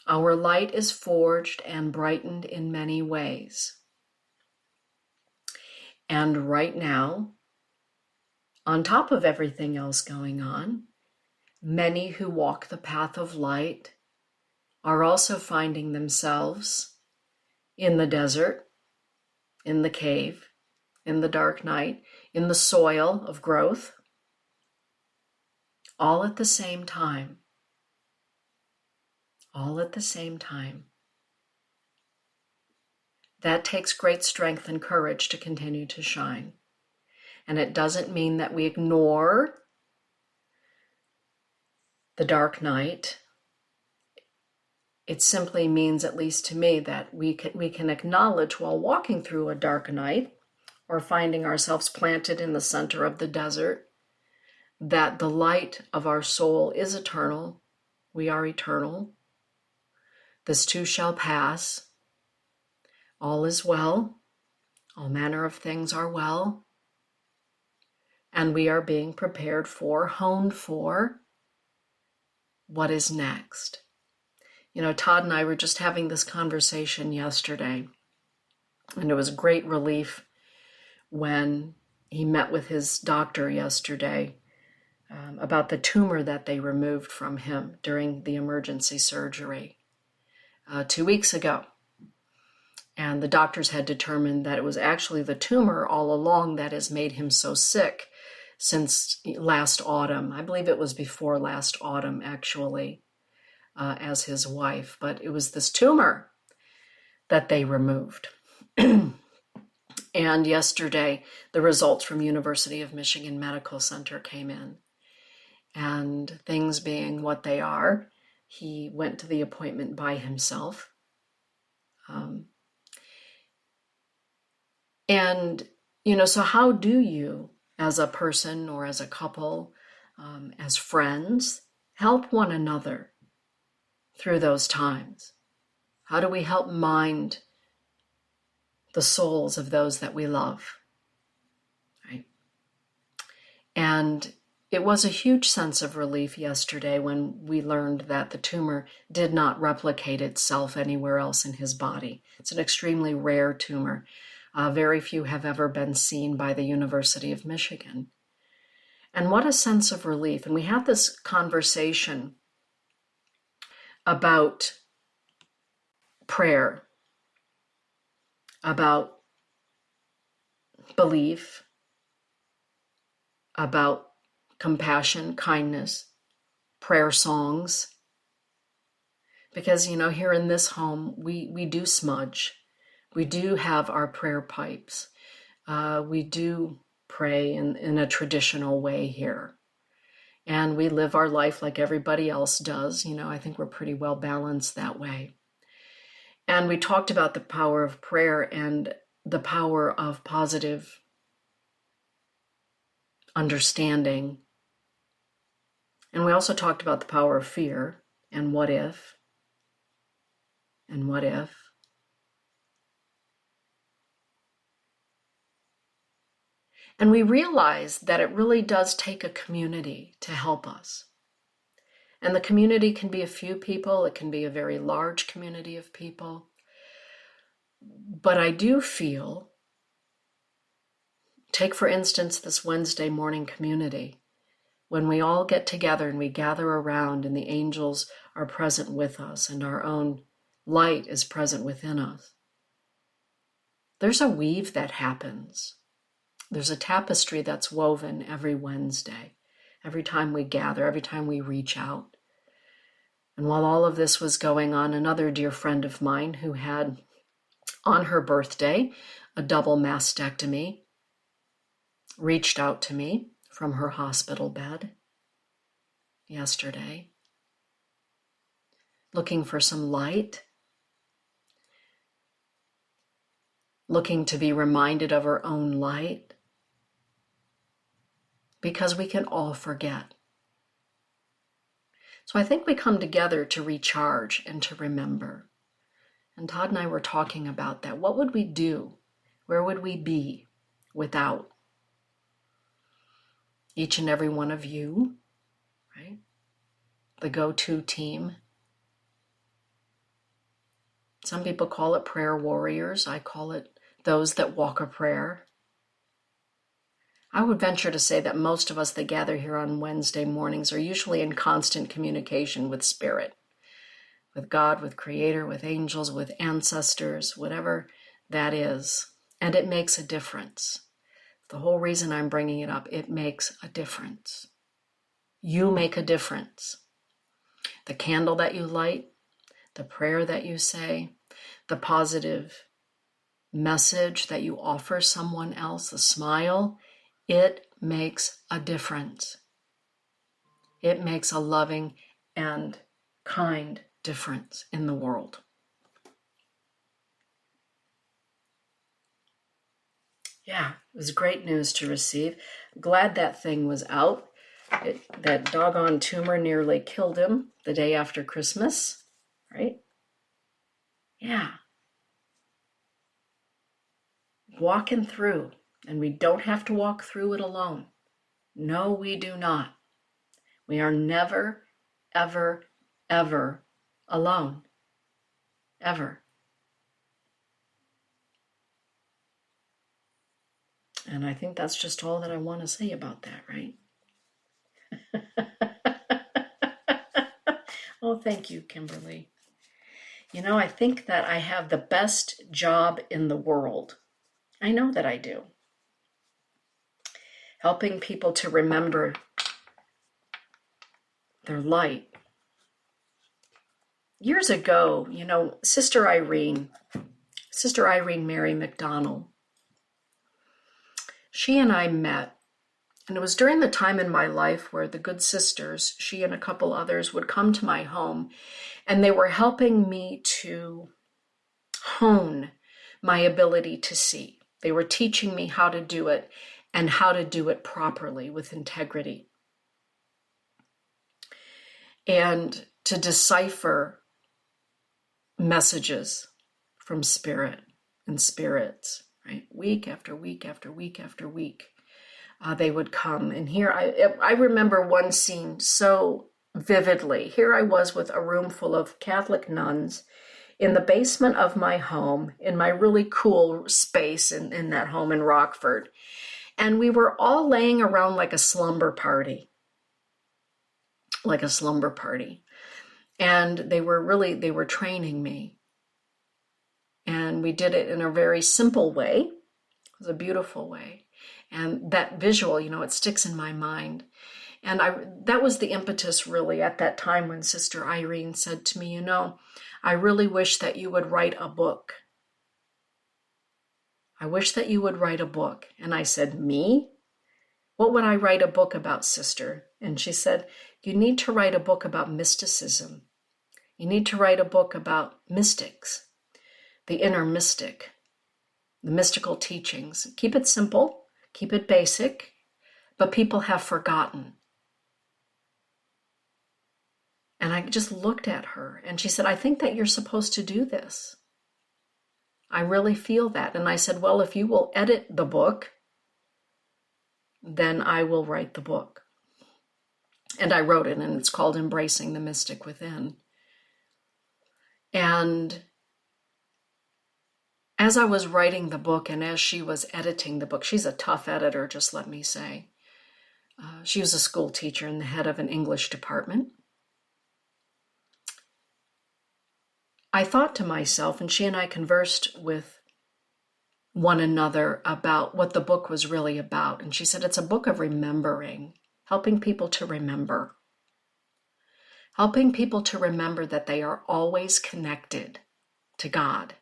Our light is forged and brightened in many ways. And right now, on top of everything else going on, many who walk the path of light are also finding themselves in the desert, in the cave, in the dark night, in the soil of growth, all at the same time. All at the same time. That takes great strength and courage to continue to shine. And it doesn't mean that we ignore the dark night. It simply means, at least to me, that we can acknowledge while walking through a dark night or finding ourselves planted in the center of the desert, that the light of our soul is eternal. We are eternal. This too shall pass. All is well. All manner of things are well. And we are being prepared for, honed for, what is next. Todd and I were just having this conversation yesterday, and it was a great relief when he met with his doctor yesterday about the tumor that they removed from him during the emergency surgery 2 weeks ago. And the doctors had determined that it was actually the tumor all along that has made him so sick since last autumn. I believe it was before last autumn, actually. As his wife, but it was this tumor that they removed. And yesterday, the results from University of Michigan Medical Center came in. And things being what they are, he went to the appointment by himself. So how do you, as a person or as a couple, as friends, help one another through those times? How do we help mind the souls of those that we love? Right? And it was a huge sense of relief yesterday when we learned that the tumor did not replicate itself anywhere else in his body. It's an extremely rare tumor. Very few have ever been seen by the University of Michigan. And what a sense of relief. And we had this conversation about prayer, about belief, about compassion, kindness, prayer songs. Because, here in this home, we do smudge. We do have our prayer pipes. We do pray in a traditional way here. and we live our life like everybody else does. I think we're pretty well balanced that way. And we talked about the power of prayer and the power of positive understanding. And we also talked about the power of fear and what if, and what if. And we realized that it really does take a community to help us. And the community can be a few people, it can be a very large community of people. But I do feel, take for instance this Wednesday morning community, when we all get together and we gather around and the angels are present with us and our own light is present within us. There's a weave that happens. There's a tapestry that's woven every Wednesday, every time we gather, every time we reach out. And while all of this was going on, another dear friend of mine who had, on her birthday, a double mastectomy, reached out to me from her hospital bed yesterday, looking for some light, looking to be reminded of her own light, because we can all forget. So I think we come together to recharge and to remember. And Todd and I were talking about that. What would we do? Where would we be without each and every one of you, right? The go-to team. Some people call it prayer warriors. I call it those that walk a prayer. I would venture to say that most of us that gather here on Wednesday mornings are usually in constant communication with Spirit, with God, with Creator, with angels, with ancestors, whatever that is. And it makes a difference. The whole reason I'm bringing it up, it makes a difference. You make a difference. The candle that you light, the prayer that you say, the positive message that you offer someone else, the smile, it makes a difference. It makes a loving and kind difference in the world. Yeah, it was great news to receive. Glad that thing was out. That doggone tumor nearly killed him the day after Christmas, right? Yeah. Walking through, and we don't have to walk through it alone. No, we do not. We are never, ever, ever alone. Ever. And I think that's just all that I want to say about that, right? Oh, thank you, Kimberly. I think that I have the best job in the world. I know that I do. Helping people to remember their light. Years ago, Sister Irene Mary McDonald, she and I met, and it was during the time in my life where the good sisters, she and a couple others, would come to my home, and they were helping me to hone my ability to see. They were teaching me how to do it and how to do it properly with integrity. And to decipher messages from Spirit and spirits, right? Week after week after week after week, they would come. And here I remember one scene so vividly. Here I was with a room full of Catholic nuns in the basement of my home, in my really cool space in that home in Rockford. And we were all laying around like a slumber party. And they were training me. And we did it in a very simple way. It was a beautiful way. And that visual, it sticks in my mind. And that was the impetus really at that time when Sister Irene said to me, I really wish that you would write a book. I wish that you would write a book. And I said, me? What would I write a book about, Sister? And she said, you need to write a book about mysticism. You need to write a book about mystics, the inner mystic, the mystical teachings. Keep it simple, keep it basic, but people have forgotten. And I just looked at her and she said, I think that you're supposed to do this. I really feel that. And I said, well, if you will edit the book, then I will write the book. And I wrote it, and it's called Embracing the Mystic Within. And as I was writing the book and as she was editing the book, she's a tough editor, just let me say. She was a school teacher and the head of an English department. I thought to myself, and she and I conversed with one another about what the book was really about. And she said, it's a book of remembering, helping people to remember. Helping people to remember that they are always connected to God,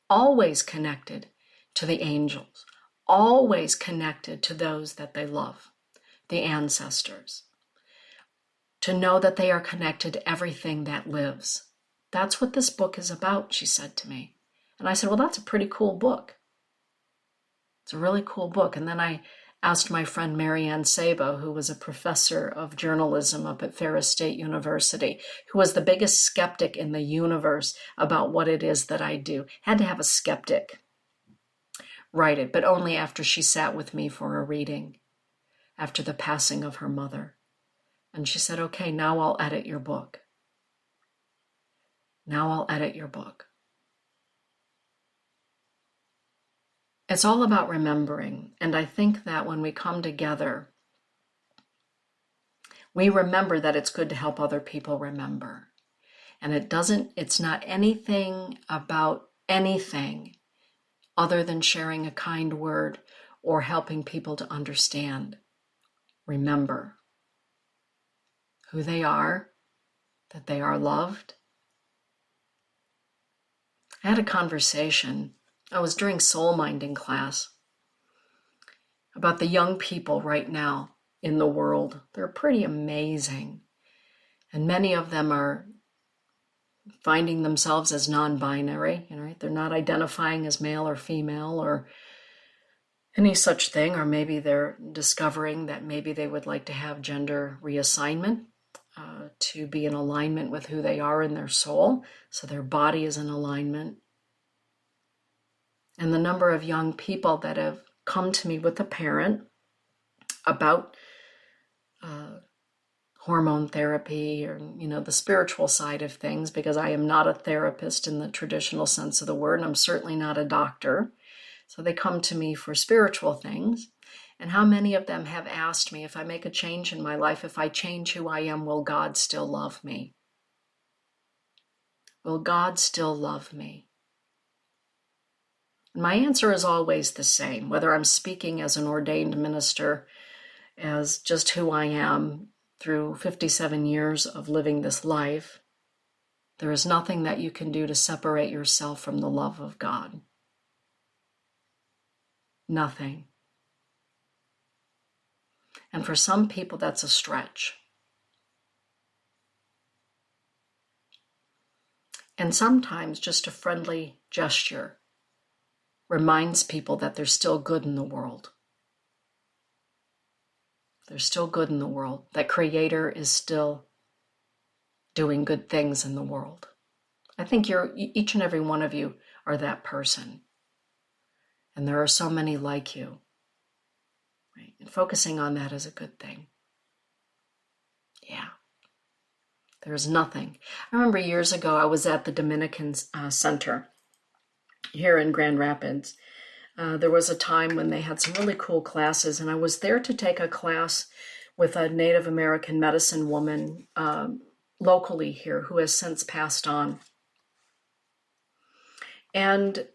always connected to the angels, always connected to those that they love, the ancestors. To know that they are connected to everything that lives. That's what this book is about, she said to me. And I said, well, that's a pretty cool book. It's a really cool book. And then I asked my friend Marianne Sabo, who was a professor of journalism up at Ferris State University, who was the biggest skeptic in the universe about what it is that I do. Had to have a skeptic write it, but only after she sat with me for a reading, after the passing of her mother. And she said, okay, now I'll edit your book. Now I'll edit your book. It's all about remembering. And I think that when we come together, we remember that it's good to help other people remember. And it's not anything about anything other than sharing a kind word or helping people to understand. Remember who they are, that they are loved. I had a conversation. I was during soul minding class about the young people right now in the world. They're pretty amazing. And many of them are finding themselves as non-binary, right? They're not identifying as male or female or any such thing, or maybe they're discovering that maybe they would like to have gender reassignment to be in alignment with who they are in their soul, so their body is in alignment. And the number of young people that have come to me with a parent about hormone therapy or, the spiritual side of things, because I am not a therapist in the traditional sense of the word, and I'm certainly not a doctor. So they come to me for spiritual things. And how many of them have asked me, if I make a change in my life, if I change who I am, will God still love me? Will God still love me? And my answer is always the same, whether I'm speaking as an ordained minister, as just who I am through 57 years of living this life. There is nothing that you can do to separate yourself from the love of God. Nothing. And for some people, that's a stretch. And sometimes just a friendly gesture reminds people that there's still good in the world. There's still good in the world. That Creator is still doing good things in the world. I think each and every one of you are that person. And there are so many like you. Right? And focusing on that is a good thing. Yeah. There's nothing. I remember years ago, I was at the Dominican Center here in Grand Rapids. There was a time when they had some really cool classes, and I was there to take a class with a Native American medicine woman locally here who has since passed on. And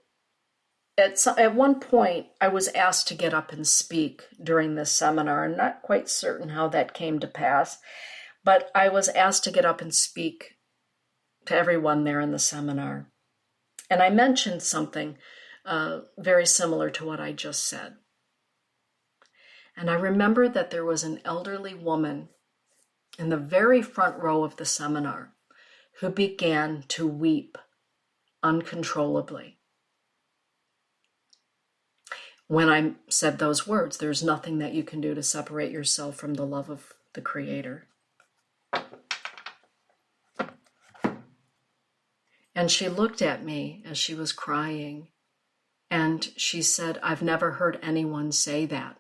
at one point, I was asked to get up and speak during this seminar. I'm not quite certain how that came to pass, but I was asked to get up and speak to everyone there in the seminar. And I mentioned something very similar to what I just said. And I remember that there was an elderly woman in the very front row of the seminar who began to weep uncontrollably when I said those words, there's nothing that you can do to separate yourself from the love of the Creator. And she looked at me as she was crying, and she said, I've never heard anyone say that.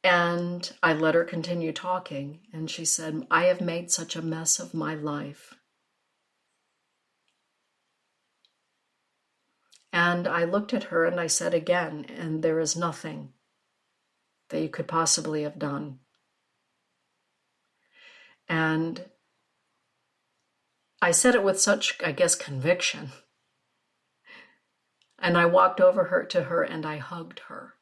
And I let her continue talking, and she said, I have made such a mess of my life. And I looked at her and I said again, and there is nothing that you could possibly have done. And I said it with such, I guess, conviction. And I walked over to her and I hugged her.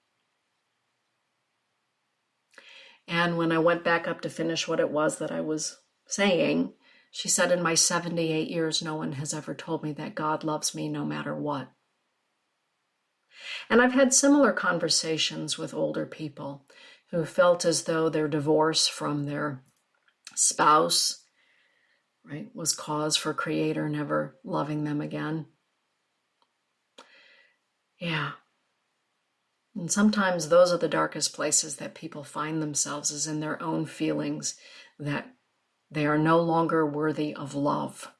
And when I went back up to finish what it was that I was saying, she said, in my 78 years, no one has ever told me that God loves me no matter what. And I've had similar conversations with older people who felt as though their divorce from their spouse, right, was cause for Creator never loving them again. Yeah. And sometimes those are the darkest places that people find themselves, is in their own feelings that they are no longer worthy of love.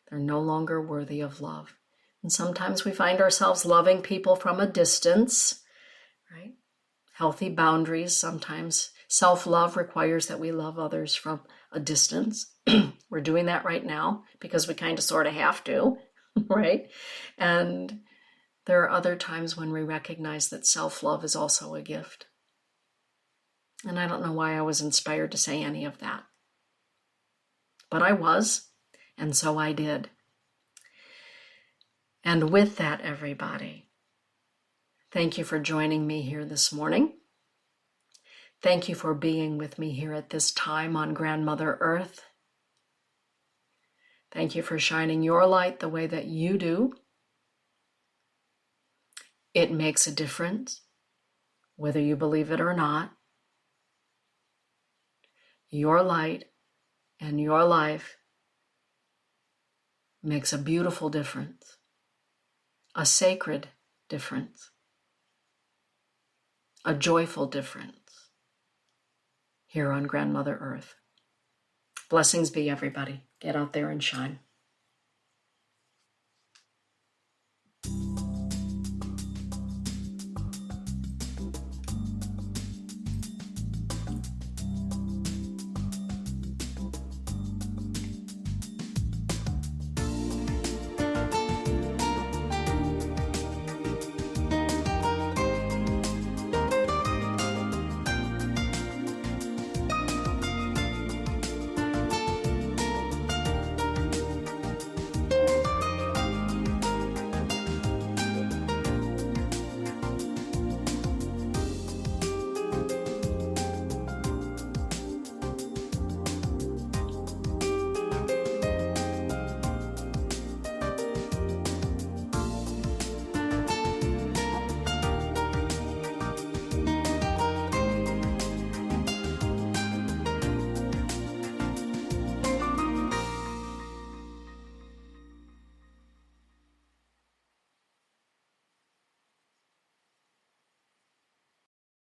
They're no longer worthy of love. And sometimes we find ourselves loving people from a distance, right? Healthy boundaries. Sometimes self-love requires that we love others from a distance. We're doing that right now because we kind of sort of have to, right? And there are other times when we recognize that self-love is also a gift. And I don't know why I was inspired to say any of that. But I was, and so I did. And with that, everybody, thank you for joining me here this morning. Thank you for being with me here at this time on Grandmother Earth. Thank you for shining your light the way that you do. It makes a difference, whether you believe it or not. Your light and your life makes a beautiful difference, a sacred difference, a joyful difference here on Grandmother Earth. Blessings be, everybody. Get out there and shine.